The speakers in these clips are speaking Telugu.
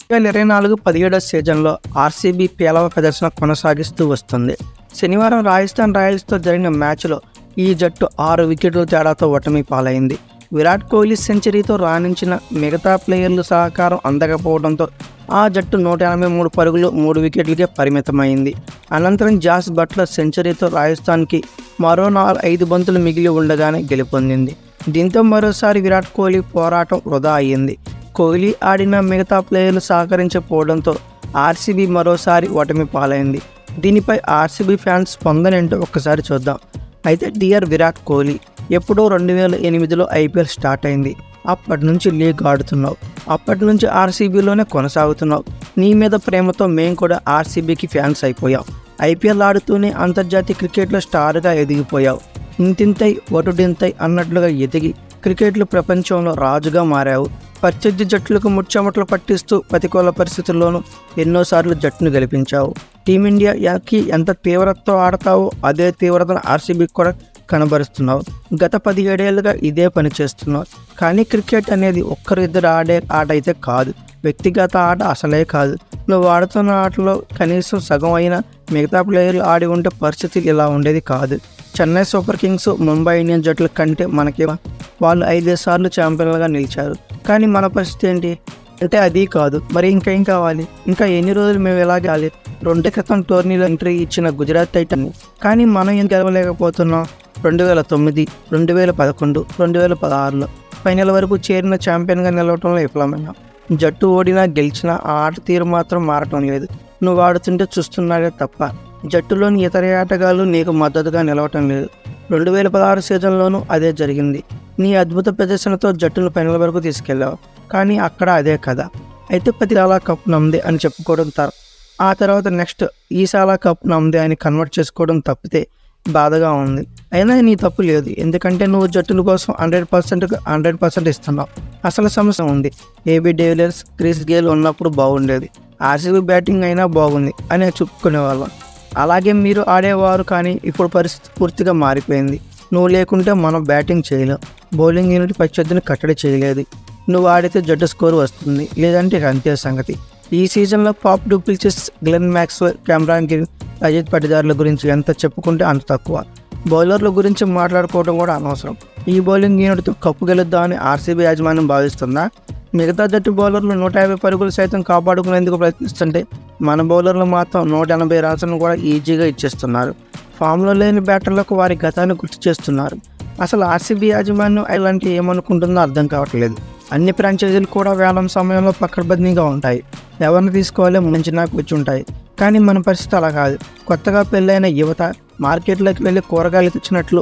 2024 17వ సీజన్లో ఆర్సీబీ పేలవ ప్రదర్శన కొనసాగిస్తూ వస్తుంది. శనివారం రాజస్థాన్ రాయల్స్తో జరిగిన మ్యాచ్లో ఈ జట్టు 6 వికెట్ల తేడాతో ఓటమి పాలైంది. విరాట్ కోహ్లీ సెంచరీతో రాణించిన మిగతా ప్లేయర్లు సహకారం అందకపోవడంతో ఆ జట్టు 183 పరుగులు 3 వికెట్లకే పరిమితమైంది. అనంతరం జాస్ బట్లర్ సెంచరీతో రాజస్థాన్కి మరో 5 బంతులు మిగిలి ఉండగానే గెలుపొందింది. దీంతో మరోసారి విరాట్ కోహ్లీ పోరాటం వృధా అయ్యింది. కోహ్లీ ఆడిన మిగతా ప్లేయర్లు సహకరించకపోవడంతో ఆర్సీబీ మరోసారి ఓటమి పాలైంది. దీనిపై ఆర్సీబీ ఫ్యాన్స్ స్పందనేంటో ఒక్కసారి చూద్దాం. అయితే డియర్ విరాట్ కోహ్లీ, ఎప్పుడో 2008లో ఐపీఎల్ స్టార్ట్ అయింది. అప్పటి నుంచి లీగ్ ఆడుతున్నావు, అప్పటి నుంచి ఆర్సీబీలోనే కొనసాగుతున్నావు. నీ మీద ప్రేమతో మేము కూడా ఆర్సీబీకి ఫ్యాన్స్ అయిపోయాం. ఐపీఎల్ ఆడుతూనే అంతర్జాతీయ క్రికెట్లో స్టార్గా ఎదిగిపోయావు. ఇంతింతై ఒటుడింతై అన్నట్లుగా ఎదిగి క్రికెట్లో ప్రపంచంలో రాజుగా మారావు. ప్రత్యర్థి జట్లకు ముచ్చెమటలు పట్టిస్తూ ప్రతికూల పరిస్థితుల్లోనూ ఎన్నోసార్లు జట్టును గెలిపించావు. టీమిండియాకి ఎంత తీవ్రతతో ఆడతావో అదే తీవ్రతను ఆర్సీబీకి కూడా కనబరుస్తున్నావు. గత 17 ఏళ్ళుగా ఇదే పని చేస్తున్నావు. కానీ క్రికెట్ అనేది ఒక్కరిద్దరు ఆడే ఆట అయితే కాదు, వ్యక్తిగత ఆట అసలే కాదు. నువ్వు ఆడుతున్న ఆటలో కనీసం సగం అయినా మిగతా ప్లేయర్లు ఆడి ఉంటే పరిస్థితి ఇలా ఉండేది కాదు. Chennai super Kings, Mumbai Indians జట్ల కంటే మనకి వాళ్ళు 5 సార్లు ఛాంపియన్లుగా నిలిచారు. కానీ మన పరిస్థితి ఏంటి అంటే అది కాదు. మరి ఇంకేం కావాలి? ఇంకా ఎన్ని రోజులు మేము ఇలాగే ఆడాలి? 2 క్రితం టోర్నీలో ఎంట్రీ ఇచ్చిన గుజరాత్ టైటన్ కానీ మనం ఏం గెలవలేకపోతున్నాం. 2009, 2011, 2016లో ఫైనల్ వరకు చేరిన ఛాంపియన్గా నిలవటంలో విఫలమైనాం. జట్టు ఓడినా గెలిచినా ఆ ఆట తీరు మాత్రం మారటం లేదు. నువ్వు ఆడుతుంటే చూస్తున్నాడే తప్ప జట్టులోని ఇతర ఆటగాళ్ళు నీకు మద్దతుగా నిలవటం లేదు. 2016 సీజన్లోనూ అదే జరిగింది. నీ అద్భుత ప్రదర్శనతో జట్టును ఫైనల్ వరకు తీసుకెళ్ళావు. కానీ అక్కడ అదే కదా. అయితే పతిసాలా కప్ నమ్మదే అని చెప్పుకోవడం ఆ తర్వాత నెక్స్ట్ ఈసాలా కప్ నమ్మదే అని కన్వర్ట్ చేసుకోవడం తప్పితే బాధగా ఉంది. అయినా నీ తప్పు లేదు, ఎందుకంటే నువ్వు జట్టుల కోసం 100% ఇస్తున్నావు. అసలు సమస్య ఉంది. ఏబీ డివిలియర్స్, క్రిస్ గేల్ ఉన్నప్పుడు బాగుండేది, ఆర్సీబీ బ్యాటింగ్ అయినా బాగుంది అని చెప్పుకునేవాళ్ళం. అలాగే మీరు ఆడేవారు. కానీ ఇప్పుడు పరిస్థితి పూర్తిగా మారిపోయింది. నువ్వు లేకుంటే మనం బ్యాటింగ్ చేయలేం. బౌలింగ్ యూనిట్ ప్రత్యర్థిని కట్టడి చేయలేదు. నువ్వు ఆడితే జట్టు స్కోర్ వస్తుంది, లేదంటే అంతే సంగతి. ఈ సీజన్లో Faf du Plessis, Glenn Maxwell, Cameron Green, Ajit పటిదార్ల గురించి ఎంత చెప్పుకుంటే అంత తక్కువ. బౌలర్ల గురించి మాట్లాడుకోవడం కూడా అనవసరం. ఈ బౌలింగ్ యూనిట్తో కప్పు గెలుద్దామని ఆర్సీబీ యాజమాన్యం భావిస్తుందా? మిగతా జట్టు బౌలర్లు 150 పరుగులు సైతం కాపాడుకునేందుకు ప్రయత్నిస్తుంటే మన బౌలర్లు మాత్రం 180 రన్స్ను కూడా ఈజీగా ఇచ్చేస్తున్నారు. ఫామ్లో లేని బ్యాటర్లకు వారి గతాన్ని గుర్తు చేస్తున్నారు. అసలు ఆర్సీబీ యాజమాన్యం ఇలాంటి ఏమనుకుంటుందో అర్థం కావట్లేదు. అన్ని ఫ్రాంచైజీలు కూడా వేలం సమయంలో పకడ్బందీగా ఉంటాయి. ఎవరిని తీసుకోవాలో ముంచినా కూర్చుంటాయి. కానీ మన పరిస్థితి అలా కాదు. కొత్తగా పెళ్ళైన యువత మార్కెట్లోకి వెళ్ళి కూరగాయలు తెచ్చినట్లు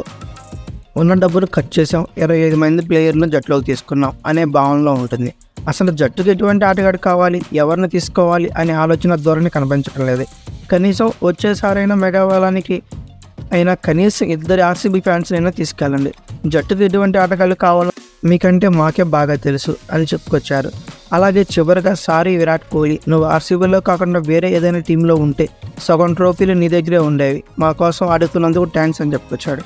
ఉన్న డబ్బులు ఖర్చు చేసాం, 25 మంది ప్లేయర్లను జట్టులోకి తీసుకున్నాం అనే భావనలో ఉంటుంది. అసలు జట్టుకు ఎటువంటి ఆటగాడు కావాలి, ఎవరిని తీసుకోవాలి అనే ఆలోచన ధోరణి కనిపించడం లేదు. కనీసం వచ్చేసారైనా మెగావాలానికి అయినా కనీసం 2 ఆర్సీబీ ఫ్యాన్స్ అయినా తీసుకెళ్ళండి. జట్టుకు ఎటువంటి ఆటగాళ్ళు కావాలో మీకంటే మాకే బాగా తెలుసు అని చెప్పుకొచ్చారు. అలాగే చివరిగా సారీ విరాట్ కోహ్లీ, నువ్వు ఆర్సీబీలో కాకుండా వేరే ఏదైనా టీంలో ఉంటే సగం ట్రోఫీలు నీ దగ్గరే ఉండేవి. మా కోసం ఆడుతున్నందుకు థ్యాంక్స్ అని చెప్పుకొచ్చాడు.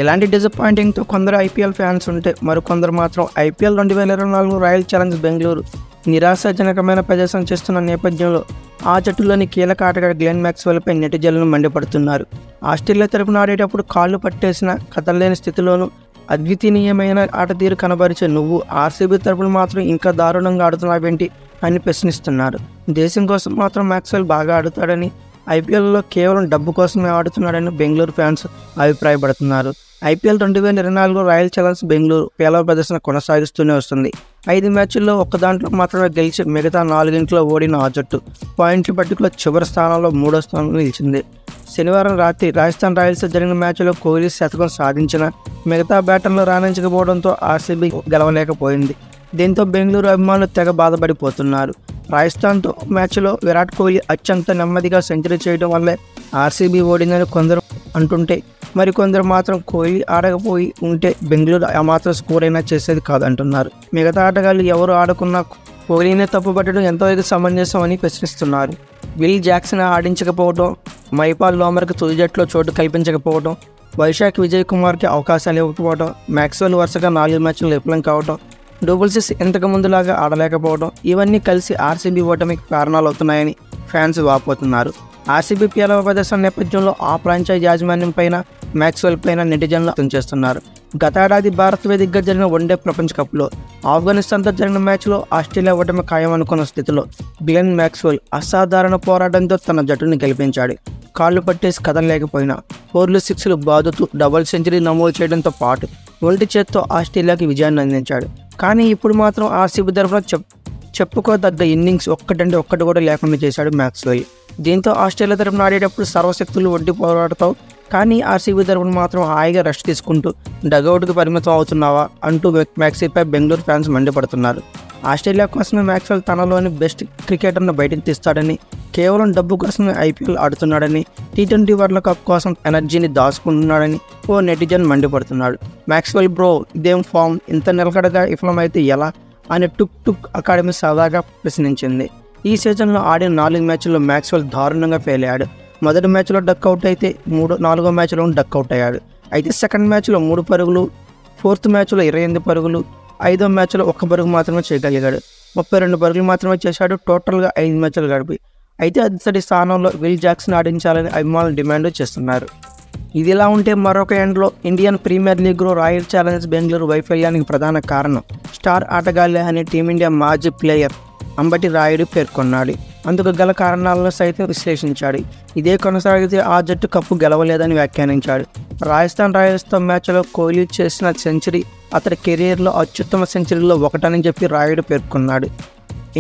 ఇలాంటి డిసప్పాయింటింగ్తో కొందరు ఐపీఎల్ ఫ్యాన్స్ ఉంటే మరికొందరు మాత్రం ఐపీఎల్ 2024 రాయల్ ఛాలెంజ్ బెంగళూరు నిరాశాజనకమైన ప్రదర్శన చేస్తున్న నేపథ్యంలో ఆ జట్టులోని కీలక ఆటగాడు గ్లెన్ మ్యాక్స్వెల్పై నెటిజన్లు మండిపడుతున్నారు. ఆస్ట్రేలియా తరపున ఆడేటప్పుడు కాళ్ళు పట్టేసిన కదలలేని స్థితిలోనూ అద్వితీయమైన ఆట తీరు కనబరిచే నువ్వు ఆర్సీబీ తరపున మాత్రం ఇంకా దారుణంగా ఆడుతున్నావేంటి అని ప్రశ్నిస్తున్నారు. దేశం కోసం మాత్రం మ్యాక్స్వెల్ బాగా ఆడుతాడని, ఐపీఎల్లో కేవలం డబ్బు కోసమే ఆడుతున్నాడని బెంగళూరు ఫ్యాన్స్ అభిప్రాయపడుతున్నారు. ఐపీఎల్ 2024 రాయల్ ఛాలెంజ్ బెంగళూరు పేలవ ప్రదర్శన కొనసాగిస్తూనే వస్తుంది. 5 మ్యాచ్ల్లో ఒక్క దాంట్లో మాత్రమే గెలిచి మిగతా 4 ఓడిన ఆ జట్టు పాయింట్ల పట్టికలో చివరి స్థానంలో 3వ స్థానంలో నిలిచింది. శనివారం రాత్రి రాజస్థాన్ రాయల్స్ జరిగిన మ్యాచ్లో కోహ్లీ శతకం సాధించిన మిగతా బ్యాటర్లు రాణించకపోవడంతో ఆర్సీబీ గెలవలేకపోయింది. దీంతో బెంగళూరు అభిమానులు తెగ బాధపడిపోతున్నారు. రాజస్థాన్తో మ్యాచ్లో విరాట్ కోహ్లీ అత్యంత నెమ్మదిగా సెంచరీ చేయడం వల్లే ఆర్సీబీ ఓడిందని కొందరు అంటుంటే, మరికొందరు మాత్రం కోహ్లీ ఆడకపోయి ఉంటే బెంగళూరు ఆ మాత్రం స్కోర్ అయినా చేసేది కాదంటున్నారు. మిగతా ఆటగాళ్ళు ఎవరు ఆడుకున్నా కోహ్లీనే తప్పుపట్టడం ఎంతవరకు సమంజసం అని ప్రశ్నిస్తున్నారు. విల్ జాక్సన్ ఆడించకపోవడం, మైపాల్ లోమర్కి తుది జట్టులో చోటు కల్పించకపోవడం, వైశాఖ్ విజయ్ కుమార్కి అవకాశాలు ఇవ్వకపోవడం, మ్యాక్స్వెల్ వరుసగా 4 మ్యాచ్లు విఫలం కావడం, డూప్లెసిస్ ఇంతకు ముందులాగా ఆడలేకపోవడం ఇవన్నీ కలిసి ఆర్సీబీ ఓటమికి కారణాలు అవుతున్నాయని ఫ్యాన్స్ వాపోతున్నారు. ఆర్సీబీ పేలవ ప్రదర్శన నేపథ్యంలో ఆ ఫ్రాంచైజ్ యాజమాన్యం పైన, మ్యాక్స్వెల్ పైన నెటిజన్లు వ్యక్తం చేస్తున్నారు. గతేడాది భారత్ వేదికగా జరిగిన వన్డే ప్రపంచ కప్లో ఆఫ్ఘనిస్తాన్తో జరిగిన మ్యాచ్లో ఆస్ట్రేలియా ఓటమి ఖాయమనుకున్న స్థితిలో గ్లెన్ మ్యాక్స్వెల్ అసాధారణ పోరాటంతో తన జట్టుని గెలిపించాడు. కాళ్ళు పట్టేసి కదలలేకపోయినా 4లు 6లు బాదుతూ డబుల్ సెంచరీ నమోదు చేయడంతో పాటు ఒంటి చేత్తో ఆస్ట్రేలియాకి విజయాన్ని అందించాడు. కానీ ఇప్పుడు మాత్రం ఆర్సీబీ తరఫున చెప్పుకోదగ్గ ఇన్నింగ్స్ ఒక్కటి కూడా లేకుండా చేశాడు మ్యాక్స్వెల్. దీంతో ఆస్ట్రేలియా తరఫున ఆడేటప్పుడు సర్వశక్తులు ఒడ్డి పోరాడతావు, కానీ ఆర్సీబీ తరఫున మాత్రం హాయిగా రెస్ట్ తీసుకుంటూ డగౌట్కి పరిమితం అవుతున్నావా అంటూ మ్యాక్సీపై బెంగళూరు ఫ్యాన్స్ మండిపడుతున్నారు. ఆస్ట్రేలియా కోసమే మ్యాక్స్వెల్ తనలోని బెస్ట్ క్రికెటర్ను బయటకు తీస్తాడని, కేవలం డబ్బు కోసమే ఐపీఎల్ ఆడుతున్నాడని, టీ20 వరల్డ్ కప్ కోసం ఎనర్జీని దాచుకుంటున్నాడని ఓ నెటిజన్ మండిపడుతున్నాడు. మ్యాక్స్వెల్ బ్రో ఇదేం ఫామ్, ఇంత నిలకడగా విఫలమైతే ఎలా అని టుక్ అకాడమీ సరదాగా ప్రశ్నించింది. ఈ సీజన్లో ఆడిన 4 మ్యాచ్ల్లో మ్యాక్స్వెల్ దారుణంగా ఫెయిల్ అయ్యాడు. మొదటి మ్యాచ్లో డక్అవుట్ అయితే 4వ మ్యాచ్లో డక్అవుట్ అయ్యాడు. అయితే సెకండ్ మ్యాచ్లో 3 పరుగులు, 4th మ్యాచ్లో 28 పరుగులు, 5వ మ్యాచ్లో 1 పరుగు మాత్రమే చేయగలిగాడు. 32 పరుగులు మాత్రమే చేశాడు టోటల్గా 5 మ్యాచ్లు గడిపి. అయితే అతడి స్థానంలో విల్ జాక్సన్ ఆడించాలని అభిమానులు డిమాండ్ చేస్తున్నారు. ఇదిలా ఉంటే మరొక ఎండ్లో ఇండియన్ ప్రీమియర్ లీగ్లో రాయల్ ఛాలెంజర్స్ బెంగళూరు వైఫల్యానికి ప్రధాన కారణం స్టార్ ఆటగాళ్లే అని టీమిండియా మాజీ ప్లేయర్ అంబటి రాయుడు పేర్కొన్నాడు. అందుకు గల కారణాలను సైతం విశ్లేషించాడు. ఇదే కొనసాగితే ఆ జట్టు కప్పు గెలవలేదని వ్యాఖ్యానించాడు. రాజస్థాన్ రాయల్స్తో మ్యాచ్లో కోహ్లీ చేసిన సెంచరీ అతడి కెరీర్లో అత్యుత్తమ సెంచరీలో ఒకటని చెప్పి రాయుడు పేర్కొన్నాడు.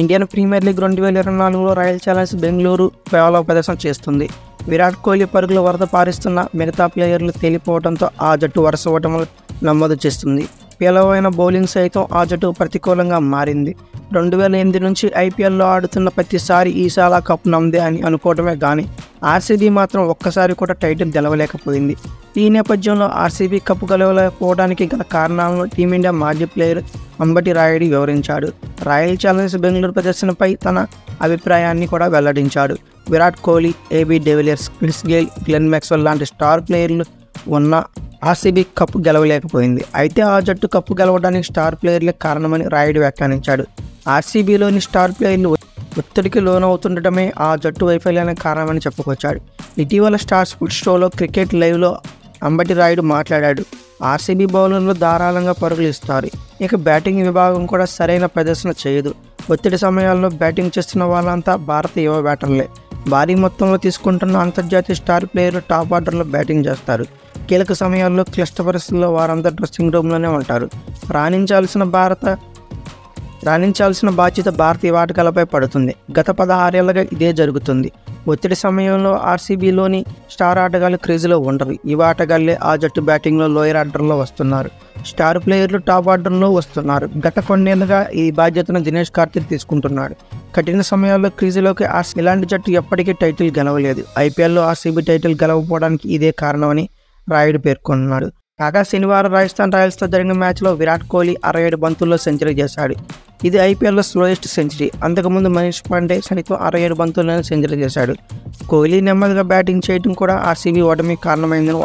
ఇండియన్ ప్రీమియర్ లీగ్ 2024లో రాయల్ ఛాలెంజర్స్ బెంగళూరు పేలవ ప్రదర్శన చేస్తుంది. విరాట్ కోహ్లీ పరుగుల వరద పారిస్తున్న మిగతా ప్లేయర్లు తేలిపోవడంతో ఆ జట్టు వరుస ఓటములు నమోదు చేస్తుంది. పేలవైన బౌలింగ్ సైతం ఆ జట్టు ప్రతికూలంగా మారింది. 2008 నుంచి ఐపీఎల్లో ఆడుతున్న ప్రతిసారి ఈసాలా కప్ నమ్మదే అని అనుకోవడమే కానీ ఆర్సీబీ మాత్రం ఒక్కసారి కూడా టైటిల్ గెలవలేకపోయింది. ఈ నేపథ్యంలో ఆర్సీబీ కప్పు గెలవలేకపోవడానికి గల కారణాలను టీమిండియా మాజీ ప్లేయర్ అంబటి రాయుడు వివరించాడు. రాయల్ ఛాలెంజర్స్ బెంగళూరు ప్రదర్శనపై తన అభిప్రాయాన్ని కూడా వెల్లడించాడు. Virat Kohli, AB de Villiers, Chris Gayle, Glenn Maxwell లాంటి స్టార్ ప్లేయర్లు ఉన్న ఆర్సీబీ కప్పు గెలవలేకపోయింది. అయితే ఆ జట్టు కప్పు గెలవడానికి స్టార్ ప్లేయర్లే కారణమని రాయుడు వ్యాఖ్యానించాడు. ఆర్సీబీలోని స్టార్ ప్లేయర్లు ఒత్తిడికి లోనవుతుండటమే ఆ జట్టు వైఫల్యానికి కారణమని చెప్పుకొచ్చాడు. ఇటీవల స్టార్ స్పోర్ట్స్ షోలో క్రికెట్ లైవ్లో అంబటి రాయుడు మాట్లాడాడు. ఆర్సీబీ బౌలర్లు ధారాళంగా పరుగులు ఇస్తారు, ఇక బ్యాటింగ్ విభాగం కూడా సరైన ప్రదర్శన చేయదు. ఒత్తిడి సమయాల్లో బ్యాటింగ్ చేస్తున్న వాళ్ళంతా భారత యువ బ్యాటర్లే. భారీ మొత్తంలో తీసుకుంటున్న అంతర్జాతీయ స్టార్ ప్లేయర్లు టాప్ ఆర్డర్లో బ్యాటింగ్ చేస్తారు. కీలక సమయాల్లో క్లిష్ట పరిస్థితుల్లో వారంతా డ్రెస్సింగ్ రూమ్లోనే ఉంటారు. రాణించాల్సిన బాధ్యత భారతీయ ఆటగాళ్లపై పడుతుంది. గత 16 ఏళ్లుగా ఇదే జరుగుతుంది. ఒత్తిడి సమయంలో ఆర్సీబీలోని స్టార్ ఆటగాళ్లు క్రీజులో ఉండరు. యువ ఆటగాళ్లే ఆ జట్టు బ్యాటింగ్లో లోయర్ ఆర్డర్లో వస్తున్నారు. స్టార్ ప్లేయర్లు టాప్ ఆర్డర్లో వస్తున్నారు. గత కొన్నేళ్లుగా ఈ బాధ్యతను దినేష్ కార్తీక్ తీసుకుంటున్నాడు. కఠిన సమయాల్లో క్రీజులోకి ఇలాంటి జట్టు ఎప్పటికీ టైటిల్ గెలవలేదు. ఐపీఎల్లో ఆర్సీబీ టైటిల్ గెలవకపోవడానికి ఇదే కారణమని రాయుడు పేర్కొన్నాడు. కాగా శనివారం రాజస్థాన్ రాయల్స్తో జరిగిన మ్యాచ్లో విరాట్ కోహ్లీ 67 బంతుల్లో సెంచరీ చేశాడు. ఇది ఐపీఎల్లో స్లోయెస్ట్ సెంచరీ. అంతకుముందు మనీష్ పాండే సైతం 67 బంతుల్లోనే సెంచరీ చేశాడు. కోహ్లీ నెమ్మదిగా బ్యాటింగ్ చేయడం కూడా ఆర్సీబీ ఓటమి కారణమైందని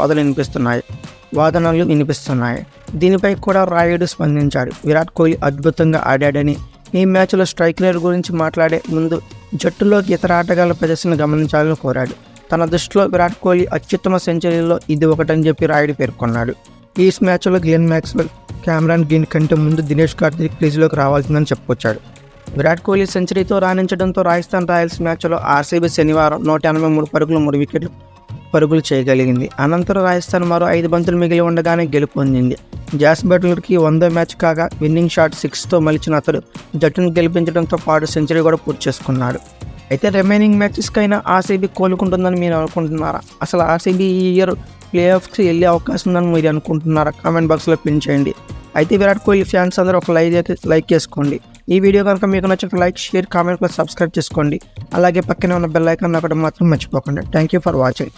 వాదనలు వినిపిస్తున్నాయి. దీనిపై కూడా రాయుడు స్పందించాడు. విరాట్ కోహ్లీ అద్భుతంగా ఆడాడని, ఈ మ్యాచ్లో స్ట్రైక్ రేట్ గురించి మాట్లాడే ముందు జట్టులోకి ఇతర ఆటగాళ్ల ప్రదర్శన గమనించాలని కోరాడు. తన దృష్టిలో విరాట్ కోహ్లీ అత్యుత్తమ సెంచరీలో ఇది ఒకటని చెప్పి రాయుడు పేర్కొన్నాడు. ఈ మ్యాచ్లో గ్లెన్ మ్యాక్స్వెల్, కెమెరాన్ గ్రీన్ కంటే ముందు దినేష్ కార్తీక్ క్రీజులోకి రావాల్సిందని చెప్పుకొచ్చాడు. విరాట్ కోహ్లీ సెంచరీతో రాణించడంతో రాజస్థాన్ రాయల్స్ మ్యాచ్లో ఆర్సీబీ శనివారం 183 పరుగులు 3 వికెట్లు పరుగులు చేయగలిగింది. అనంతరం రాజస్థాన్ మరో 5 బంతులు మిగిలి ఉండగానే గెలుపొందింది. జాస్ బట్లర్కి 100వ మ్యాచ్ కాగా విన్నింగ్ షాట్ 6తో మలిచిన అతడు జట్టును గెలిపించడంతో పాటు సెంచరీ కూడా పూర్తి చేసుకున్నాడు. అయితే రిమైనింగ్ మ్యాచెస్కైనా ఆర్సీబీ కోలుకుంటుందని మీరు అనుకుంటున్నారా? అసలు ఆర్సీబీ ఈ ఇయర్ ప్లే ఆఫ్స్కి వెళ్ళే అవకాశం ఉందని మీరు అనుకుంటున్నారా? కామెంట్ బాక్స్లో పిన్ చేయండి. అయితే విరాట్ కోహ్లీ ఫ్యాన్స్ అందరూ ఒక లైక్ చేసుకోండి. ఈ వీడియో కనుక మీకు నచ్చితే like, share, comment plus subscribe చేసుకోండి. అలాగే పక్కనే ఉన్న బెల్ ఐకాన్ నొక్కడం మాత్రం మర్చిపోకండి. Thank you for watching.